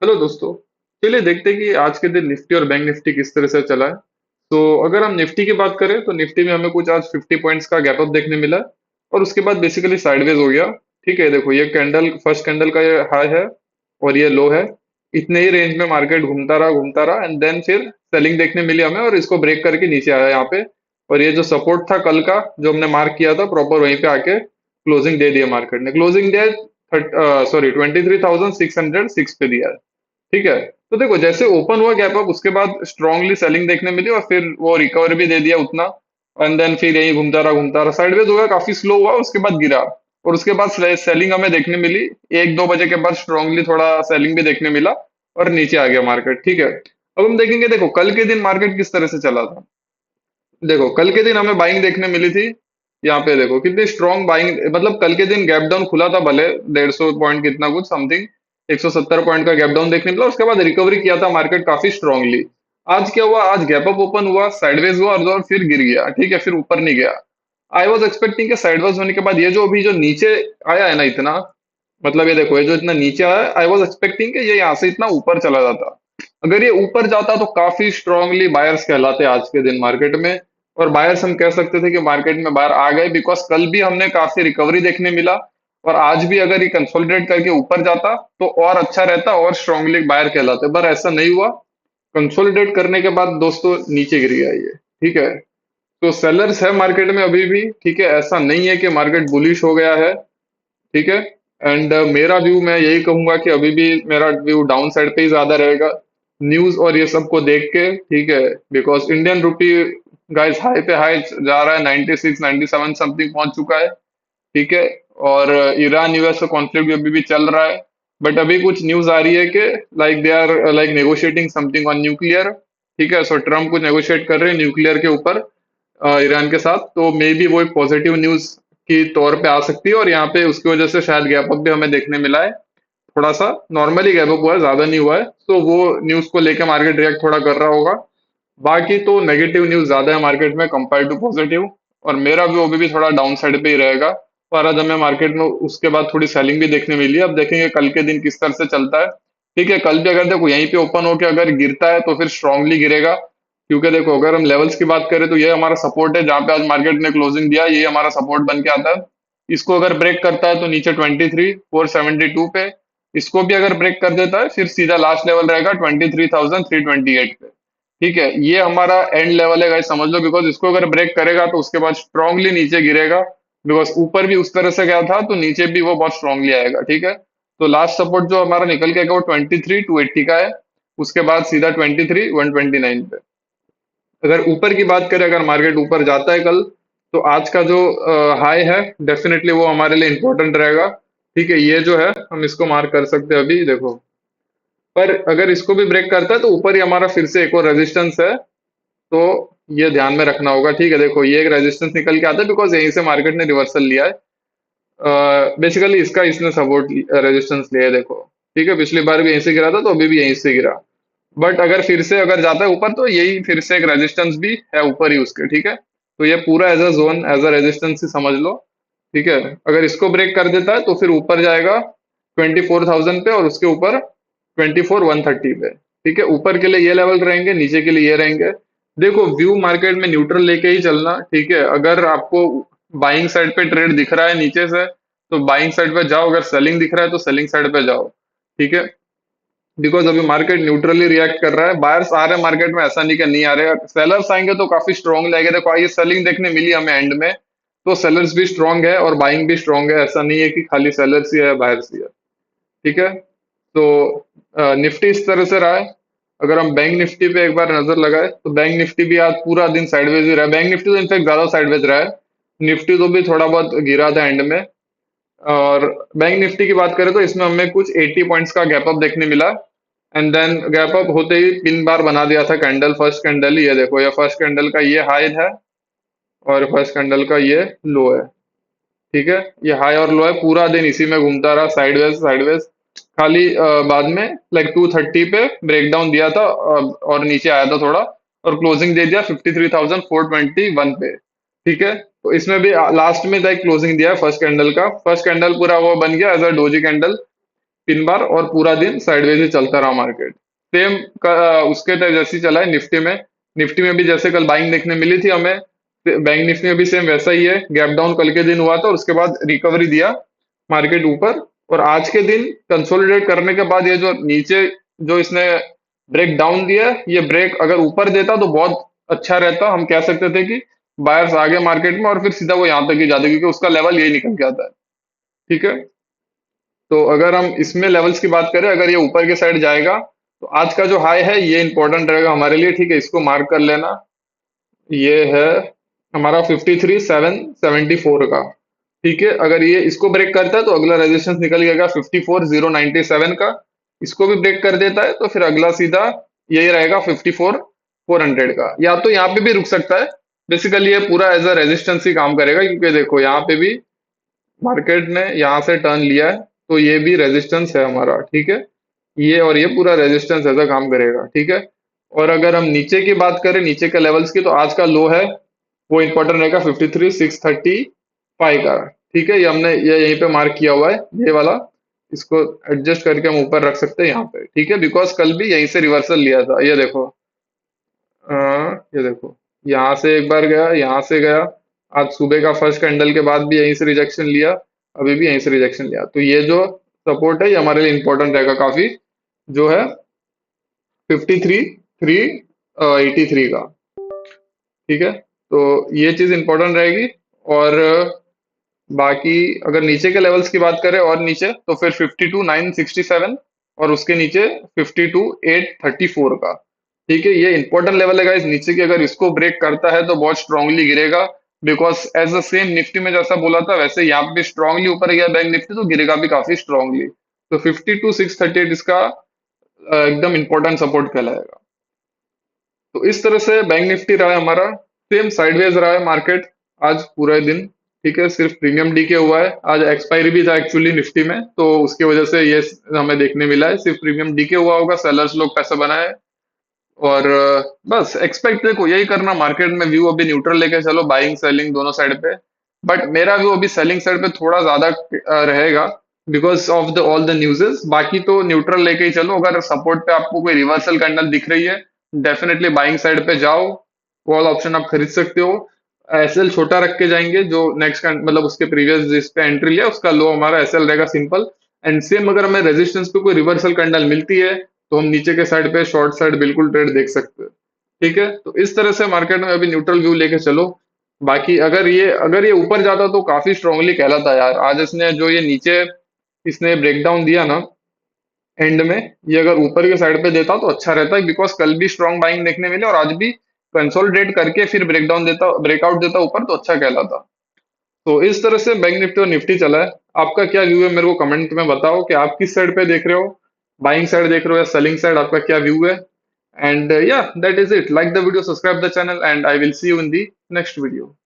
Hello दोस्तों। चलिए देखते हैं कि आज के दिन निफ्टी और बैंक निफ्टी किस तरह से चला है। तो अगर हम निफ्टी की बात करें तो निफ्टी में हमें कुछ आज 50 पॉइंट्स का गैप अप देखने मिला है और उसके बाद बेसिकली साइडवेज हो गया। ठीक है, देखो ये कैंडल फर्स्ट कैंडल का ये हाई है और ये लो है। इतने ही रेंज में मार्केट घूमता रहा एंड देन फिर सेलिंग देखने मिली हमें और इसको ब्रेक करके नीचे आया यहाँ पे। और ये जो सपोर्ट था कल का जो हमने मार्क किया था प्रॉपर वहीं पे आके क्लोजिंग दे दिया। मार्केट ने क्लोजिंग दिया सॉरी 23,606 पे दिया है। ठीक है। तो देखो जैसे ओपन हुआ गैप अप उसके बाद स्ट्रांगली सेलिंग देखने मिली और फिर वो रिकवर भी दे दिया उतना। एंड देन फिर यही घूमता रहा साइडवेज हो गया, काफी स्लो हुआ, उसके बाद गिरा। और उसके बाद सेलिंग हमें देखने मिली। 1-2 बजे के बाद स्ट्रांगली थोड़ा सेलिंग भी देखने मिला और नीचे आ गया मार्केट। ठीक है, अब हम देखेंगे देखो कल के दिन मार्केट किस तरह से चला था। देखो कल के दिन हमें बाइंग देखने मिली थी। यहाँ पे देखो कितनी स्ट्रॉन्ग बाइंग, मतलब कल के दिन गैप डाउन खुला था भले 150 पॉइंट कितना कुछ समथिंग 170 पॉइंट का गैप डाउन देखने मिला, उसके बाद रिकवरी किया था मार्केट काफी स्ट्रांगली। आज क्या हुआ, आज गैप अप ओपन हुआ, साइडवेज हुआ और फिर गिर गया। ठीक है, फिर ऊपर नहीं गया। आई वॉज एक्सपेक्टिंग कि साइडवेज होने के बाद ये जो अभी जो नीचे आया है ना इतना, मतलब ये देखो ये जो इतना नीचे आया है, आई वॉज एक्सपेक्टिंग कि ये यहाँ से इतना ऊपर चला जाता। अगर ये ऊपर जाता तो काफी स्ट्रांगली बायर्स कहलाते आज के दिन मार्केट में। और बायर्स हम कह सकते थे कि मार्केट में बाहर आ गए, बिकॉज कल भी हमने काफी रिकवरी देखने मिला। और आज भी अगर ये कंसोलिडेट करके ऊपर जाता तो और अच्छा रहता और स्ट्रांगली बायर कहलाते, पर ऐसा नहीं हुआ। कंसोलिडेट करने के बाद दोस्तों नीचे गिर गया ये। ठीक है, तो सेलर्स है मार्केट में अभी भी। ठीक है, ऐसा नहीं है कि मार्केट बुलिश हो गया है। ठीक है। एंड मेरा व्यू मैं यही कहूंगा कि अभी भी मेरा व्यू डाउन साइड पे ही ज्यादा रहेगा न्यूज और ये सब को देख के। ठीक है, because Indian rupee guys high पे हाई जा रहा है, 96 97 समथिंग पहुंच चुका है। ठीक है। और ईरान यूएस का कॉन्फ्लिक्ट भी अभी भी चल रहा है। बट अभी कुछ न्यूज आ रही है कि like they are like negotiating something on nuclear. ठीक है, सो ट्रम्प कुछ नेगोशिएट कर रहे हैं न्यूक्लियर के ऊपर ईरान के साथ। तो मे बी वो एक पॉजिटिव न्यूज की तौर पे आ सकती है और यहाँ पे उसकी वजह से शायद गैप अप भी हमें देखने मिला है। थोड़ा सा नॉर्मली गैप अप हुआ है, ज्यादा नहीं हुआ है, तो वो न्यूज को लेके मार्केट रिएक्ट थोड़ा कर रहा होगा। बाकी तो नेगेटिव न्यूज ज्यादा है मार्केट में कंपेयर टू पॉजिटिव। और मेरा व्यू अभी भी थोड़ा डाउन साइड पे ही रहेगा। और आज हमें मार्केट में उसके बाद थोड़ी सेलिंग भी देखने मिली है, अब देखेंगे कल के दिन किस तरह से चलता है। ठीक है, कल भी अगर देखो यहीं पे ओपन होके अगर गिरता है तो फिर स्ट्रांगली गिरेगा। क्योंकि देखो अगर हम लेवल्स की बात करें तो ये हमारा सपोर्ट है, जहां पे आज मार्केट ने क्लोजिंग दिया ये हमारा सपोर्ट बन के आता है। इसको अगर ब्रेक करता है तो नीचे 23,472 पे। इसको भी अगर ब्रेक कर देता है फिर सीधा लास्ट लेवल रहेगा 23,328 पे। ठीक है, ये हमारा एंड लेवल है गाइस, समझ लो, बिकॉज इसको अगर ब्रेक करेगा तो उसके बाद स्ट्रांगली नीचे गिरेगा। बिकॉज ऊपर भी उस तरह से गया था तो नीचे भी वो बहुत स्ट्रांगली आएगा। ठीक है, तो लास्ट सपोर्ट जो हमारा निकल के आएगा वो 23,280 का है। उसके बाद सीधा 23,129 पे। अगर ऊपर की बात करें, अगर मार्केट ऊपर जाता है कल, तो आज का जो हाई है डेफिनेटली वो हमारे लिए इंपॉर्टेंट रहेगा। ठीक है, ये जो है हम इसको मार्क कर सकते हैं अभी देखो। पर अगर इसको भी ब्रेक करता है तो ऊपर ही हमारा फिर से एक और रेजिस्टेंस है। तो ये ध्यान में रखना होगा। ठीक है, देखो ये एक रेजिस्टेंस निकल के आता है बिकॉज यहीं से मार्केट ने रिवर्सल लिया है। बेसिकली इसका इसने सपोर्ट रेजिस्टेंस लिया है देखो। ठीक है, पिछली बार भी यहीं से गिरा था तो अभी भी यहीं से गिरा। बट अगर फिर से अगर जाता है ऊपर तो यही फिर से एक रेजिस्टेंस भी है ऊपर ही उसके। ठीक है, तो ये पूरा as a zone as a resistance ही समझ लो। ठीक है, अगर इसको ब्रेक कर देता है तो फिर ऊपर जाएगा 24,000 पे और उसके ऊपर 24,130 पे। ठीक है, ऊपर के लिए ये लेवल रहेंगे, नीचे के लिए ये रहेंगे। देखो व्यू मार्केट में न्यूट्रल लेके ही चलना। ठीक है, अगर आपको बाइंग साइड पे ट्रेड दिख रहा है नीचे से तो बाइंग साइड पे जाओ, अगर सेलिंग दिख रहा है तो सेलिंग साइड पे जाओ। ठीक है, बिकॉज अभी मार्केट न्यूट्रली रिएक्ट कर रहा है। बायर्स आ रहे हैं मार्केट में, ऐसा नहीं कि नहीं आ रहे, सेलर्स आएंगे तो काफी स्ट्रॉन्ग लगेगा। देखो ये सेलिंग देखने मिली हमें एंड में, तो सेलर्स भी स्ट्रॉन्ग है और बाइंग भी स्ट्रॉन्ग है, ऐसा नहीं है कि खाली सेलर्स ही है बायर्स ही है। ठीक है, तो निफ्टी इस तरह से रहा है। अगर हम बैंक निफ्टी पे एक बार नजर लगाए तो बैंक निफ्टी भी आज पूरा दिन साइडवेज ही रहा है। बैंक निफ्टी तो इनफैक्ट ज्यादा साइडवेज रहा है। निफ्टी तो भी थोड़ा बहुत गिरा था एंड में। और बैंक निफ्टी की बात करें तो इसमें हमें कुछ 80 पॉइंट्स का गैप अप देखने मिला। एंड देन गैप अप होते ही पिन बार बना दिया था कैंडल, फर्स्ट कैंडल ही ये देखो, ये फर्स्ट कैंडल का ये हाई है और फर्स्ट कैंडल का ये लो है। ठीक है, ये हाई और लो है, पूरा दिन इसी में घूमता रहा साइडवेज साइडवेज। खाली बाद में लाइक 230 पे ब्रेकडाउन दिया था और नीचे आया था थोड़ा और क्लोजिंग दे दिया 53,421 पे। ठीक है, तो इसमें भी लास्ट में लाइक क्लोजिंग दिया है फर्स्ट कैंडल का, फर्स्ट कैंडल पूरा वो बन गया as a doji candle. Pin bar, और पूरा दिन साइडवेज ही चलता रहा मार्केट। सेम उसके तरह जैसे ही चला है निफ्टी में। निफ्टी में भी जैसे कल बाइंग देखने मिली थी हमें, बैंक निफ्टी में भी सेम वैसा ही है। गैप डाउन कल के दिन हुआ था और उसके बाद रिकवरी दिया मार्केट ऊपर। और आज के दिन कंसोलिडेट करने के बाद ये जो नीचे जो इसने ब्रेक डाउन दिया है, ये ब्रेक अगर ऊपर देता तो बहुत अच्छा रहता। हम कह सकते थे कि बायर्स आ गए मार्केट में और फिर सीधा वो यहाँ तक ही जाते, क्योंकि उसका लेवल यही निकल के आता है। ठीक है। तो अगर हम इसमें लेवल्स की बात करें, अगर ये ऊपर के साइड जाएगा तो आज का जो हाई है ये इंपॉर्टेंट रहेगा हमारे लिए। ठीक है, इसको मार्क कर लेना। ये है हमारा 53,774 का। ठीक है, अगर ये इसको ब्रेक करता है तो अगला रेजिस्टेंस निकल जाएगा 54,097 का। इसको भी ब्रेक कर देता है तो फिर अगला सीधा यही रहेगा 54,400 का। या तो यहाँ पे भी रुक सकता है। बेसिकली ये पूरा एज अ रेजिस्टेंस ही काम करेगा, क्योंकि देखो यहाँ पे भी मार्केट ने यहाँ से टर्न लिया है, तो ये भी रेजिस्टेंस है हमारा। ठीक है, ये और ये पूरा रेजिस्टेंस ऐसा काम करेगा। ठीक है। और अगर हम नीचे की बात करें, नीचे के लेवल्स की, तो आज का लो है वो इंपॉर्टेंट रहेगा 53,635 का। ठीक है, ये हमने ये यहीं पे मार्क किया हुआ है, ये वाला। इसको एडजस्ट करके हम ऊपर रख सकते हैं यहाँ पे। ठीक है, बिकॉज कल भी यहीं से रिवर्सल लिया था। ये देखो, ये देखो, यहाँ से एक बार गया, यहाँ से गया। आज सुबह का फर्स्ट कैंडल के बाद भी यहीं से रिजेक्शन लिया, अभी भी यहीं से रिजेक्शन लिया। तो ये जो सपोर्ट है ये हमारे लिए इंपॉर्टेंट रहेगा काफी, जो है 53,383 का। ठीक है, तो ये चीज इंपॉर्टेंट रहेगी। और बाकी अगर नीचे के लेवल्स की बात करें और नीचे, तो फिर 52,967 और उसके नीचे 52,834 का। ठीक है, ये इंपॉर्टेंट लेवल है गाइस नीचे की। अगर इसको ब्रेक करता है तो बहुत स्ट्रांगली गिरेगा, because as the same Nifty में जैसा बोला था वैसे यहाँ पे भी स्ट्रांगली ऊपर गया बैंक निफ्टी, तो गिरेगा भी काफी स्ट्रांगली। तो 52,638 इसका एकदम इंपॉर्टेंट सपोर्ट कहलाएगा। तो इस तरह से बैंक निफ्टी रहा है हमारा। सेम साइडवेज रहा है मार्केट आज पूरे दिन। ठीक है, सिर्फ प्रीमियम डी के हुआ है। आज एक्सपायरी भी था एक्चुअली निफ्टी में, तो उसकी वजह से ये हमें देखने मिला है, सिर्फ प्रीमियम डी के हुआ होगा, सेलर्स लोग पैसा बनाए। और बस एक्सपेक्ट देखो यही करना मार्केट में। व्यू अभी न्यूट्रल लेके चलो, बाइंग सेलिंग दोनों साइड पे। बट मेरा व्यू अभी सेलिंग साइड पे थोड़ा ज्यादा रहेगा, because of the all the न्यूज़ेस। बाकी तो न्यूट्रल लेके ही चलो। अगर सपोर्ट पे आपको कोई रिवर्सल कैंडल दिख रही है, डेफिनेटली बाइंग साइड पे जाओ। कॉल ऑप्शन आप खरीद सकते हो। एसएल छोटा रख के जाएंगे, जो नेक्स्ट मतलब उसके प्रीवियस जिस पे एंट्री लिया उसका लो हमारा एसएल रहेगा सिंपल। एंड सेम अगर हमें रेजिस्टेंस पे कोई रिवर्सल कैंडल मिलती है तो हम नीचे के साइड पे शॉर्ट साइड बिल्कुल ट्रेड देख सकते हैं। ठीक है, तो इस तरह से मार्केट में अभी न्यूट्रल व्यू लेके चलो। बाकी अगर ये ऊपर जाता तो काफी स्ट्रांगली कहलाता यार। आज इसने जो ये नीचे इसने ब्रेकडाउन दिया ना एंड में, ये अगर ऊपर के साइड पे देता तो अच्छा रहता है, बिकॉज कल भी स्ट्रॉन्ग बाइंग देखने मिले और आज भी कंसोलिडेट करके फिर ब्रेकआउट देता ऊपर तो अच्छा कहलाता। तो इस तरह से बैंक निफ्टी और निफ्टी चला है। आपका क्या व्यू है मेरे को कमेंट में बताओ कि आप किस साइड पे देख रहे हो, बाइंग साइड देख रहे हो या सेलिंग साइड, आपका क्या व्यू है। एंड या that is it. Like the video, subscribe the channel, and I will see you in the next video.